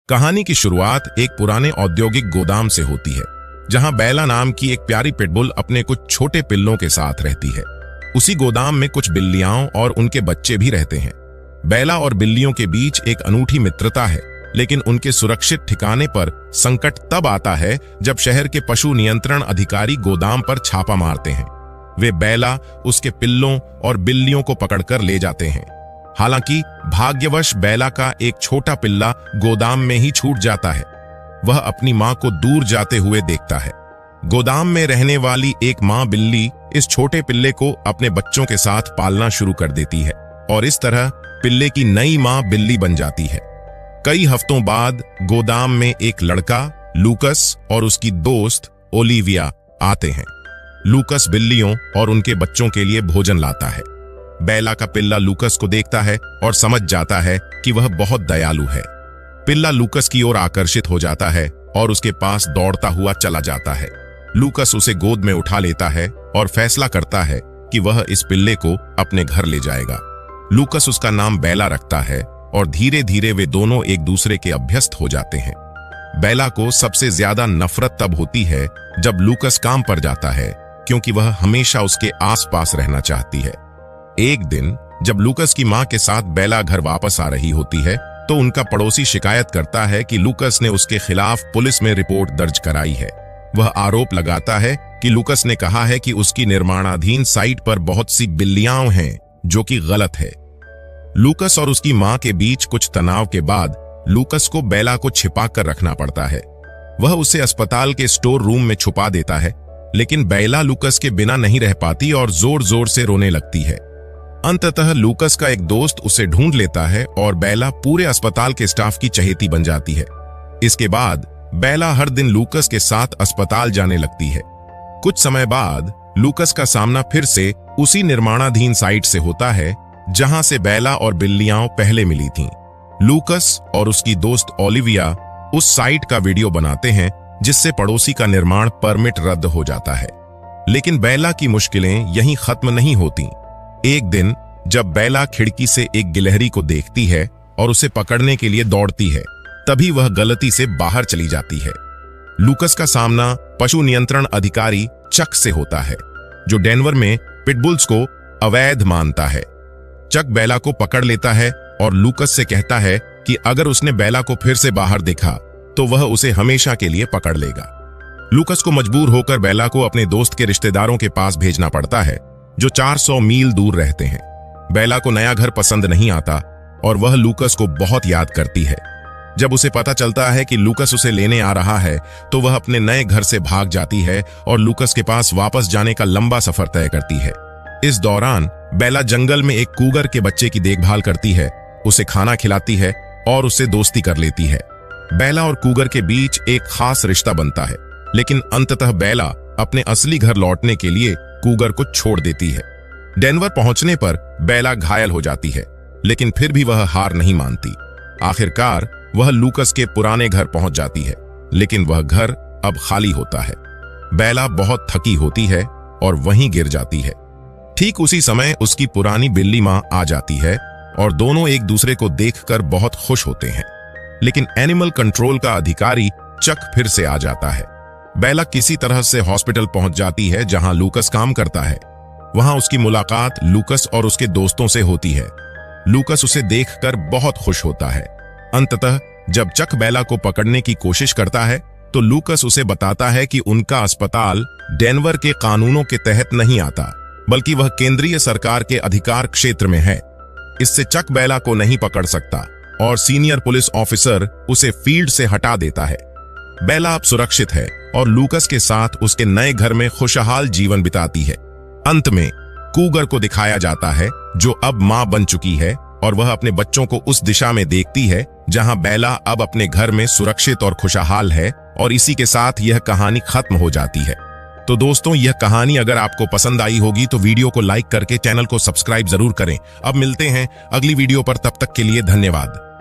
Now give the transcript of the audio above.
कहानी की शुरुआत एक पुराने औद्योगिक गोदाम से होती है, जहां बेला नाम की एक प्यारी पिटबुल अपने कुछ छोटे पिल्लों के साथ रहती है। उसी गोदाम में कुछ बिल्लियां और उनके बच्चे भी रहते हैं। बेला और बिल्लियों के बीच एक अनूठी मित्रता है, लेकिन उनके सुरक्षित ठिकाने पर संकट तब आता है जब शहर के पशु नियंत्रण अधिकारी गोदाम पर छापा मारते हैं। वे बेला, उसके पिल्लों और बिल्लियों को पकड़कर ले जाते हैं। हालांकि भाग्यवश बेला का एक छोटा पिल्ला गोदाम में ही छूट जाता है। वह अपनी मां को दूर जाते हुए देखता है। गोदाम में रहने वाली एक मां बिल्ली इस छोटे पिल्ले को अपने बच्चों के साथ पालना शुरू कर देती है और इस तरह पिल्ले की नई मां बिल्ली बन जाती है। कई हफ्तों बाद गोदाम में एक लड़का लूकस और उसकी दोस्त ओलिविया आते हैं। लूकस बिल्लियों और उनके बच्चों के लिए भोजन लाता है। बेला का पिल्ला लूकस को देखता है और समझ जाता है कि वह बहुत दयालु है। पिल्ला लूकस की ओर आकर्षित हो जाता है और उसके पास दौड़ता हुआ चला जाता है। लूकस उसे गोद में उठा लेता है और फैसला करता है कि वह इस पिल्ले को अपने घर ले जाएगा। लूकस उसका नाम बेला रखता है और धीरे धीरे वे दोनों एक दूसरे के अभ्यस्त हो जाते हैं। बेला को सबसे ज्यादा नफरत तब होती है जब लूकस काम पर जाता है, क्योंकि वह हमेशा उसके आसपास रहना चाहती है। एक दिन जब लूकस की मां के साथ बेला घर वापस आ रही होती है, तो उनका पड़ोसी शिकायत करता है कि लूकस ने उसके खिलाफ पुलिस में रिपोर्ट दर्ज कराई है। वह आरोप लगाता है कि लूकस ने कहा है कि उसकी निर्माणाधीन साइट पर बहुत सी बिल्लियां हैं, जो कि गलत है। लूकस और उसकी मां के बीच कुछ तनाव के बाद लूकस को बेला को छिपा कर रखना पड़ता है। वह उसे अस्पताल के स्टोर रूम में छुपा देता है, लेकिन बेला लूकस के बिना नहीं रह पाती और जोर जोर से रोने लगती है। अंततः लूकस का एक दोस्त उसे ढूंढ लेता है और बेला पूरे अस्पताल के स्टाफ की चहेती बन जाती है। इसके बाद बेला हर दिन लूकस के साथ अस्पताल जाने लगती है। कुछ समय बाद लूकस का सामना फिर से उसी निर्माणाधीन साइट से होता है, जहां से बेला और बिल्लियां पहले मिली थीं। लूकस और उसकी दोस्त ओलिविया उस साइट का वीडियो बनाते हैं, जिससे पड़ोसी का निर्माण परमिट रद्द हो जाता है। लेकिन बेला की मुश्किलें यहीं खत्म नहीं होती। एक दिन जब बेला खिड़की से एक गिलहरी को देखती है और उसे पकड़ने के लिए दौड़ती है, तभी वह गलती से बाहर चली जाती है। लूकस का सामना पशु नियंत्रण अधिकारी चक से होता है, जो डेनवर में पिटबुल्स को अवैध मानता है। चक बेला को पकड़ लेता है और लूकस से कहता है कि अगर उसने बेला को फिर से बाहर देखा तो वह उसे हमेशा के लिए पकड़ लेगा। लूकस को मजबूर होकर बेला को अपने दोस्त के रिश्तेदारों के पास भेजना पड़ता है, जो 400 मील दूर रहते हैं। बेला को नया घर पसंद नहीं आता और वह लूकस को बहुत याद करती है। जब उसे पता चलता है कि लूकस उसे लेने आ रहा है, तो वह अपने नए घर से भाग जाती है और लूकस के पास वापस जाने का लंबा सफर तय करती है। इस दौरान बेला जंगल में एक कूगर के बच्चे की देखभाल करती है, उसे खाना खिलाती है और उससे दोस्ती कर लेती है। बेला और कूगर के बीच एक खास रिश्ता बनता है, लेकिन अंततः बेला अपने असली घर लौटने के लिए कूगर को छोड़ देती है। डेनवर पहुंचने पर बेला घायल हो जाती है, लेकिन फिर भी वह हार नहीं मानती। आखिरकार वह लूकस के पुराने घर पहुंच जाती है, लेकिन वह घर अब खाली होता है। बेला बहुत थकी होती है और वहीं गिर जाती है। ठीक उसी समय उसकी पुरानी बिल्ली मां आ जाती है और दोनों एक दूसरे को देखकर बहुत खुश होते हैं। लेकिन एनिमल कंट्रोल का अधिकारी चक फिर से आ जाता है। बेला किसी तरह से हॉस्पिटल पहुंच जाती है, जहां लूकस काम करता है। वहां उसकी मुलाकात लूकस और उसके दोस्तों से होती है। लूकस उसे देखकर बहुत खुश होता है। अंततः जब चक बेला को पकड़ने की कोशिश करता है, तो लूकस उसे बताता है कि उनका अस्पताल डेनवर के कानूनों के तहत नहीं आता, बल्कि वह केंद्रीय सरकार के अधिकार क्षेत्र में है। इससे चक बेला को नहीं पकड़ सकता और सीनियर पुलिस ऑफिसर उसे फील्ड से हटा देता है। बेला अब सुरक्षित है और लूकस के साथ उसके नए घर में खुशहाल जीवन बिताती है। अंत में कूगर को दिखाया जाता है, जो अब मां बन चुकी है और वह अपने बच्चों को उस दिशा में देखती है जहां बेला अब अपने घर में सुरक्षित और खुशहाल है। और इसी के साथ यह कहानी खत्म हो जाती है। तो दोस्तों, यह कहानी अगर आपको पसंद आई होगी तो वीडियो को लाइक करके चैनल को सब्सक्राइब जरूर करें। अब मिलते हैं अगली वीडियो पर, तब तक के लिए धन्यवाद।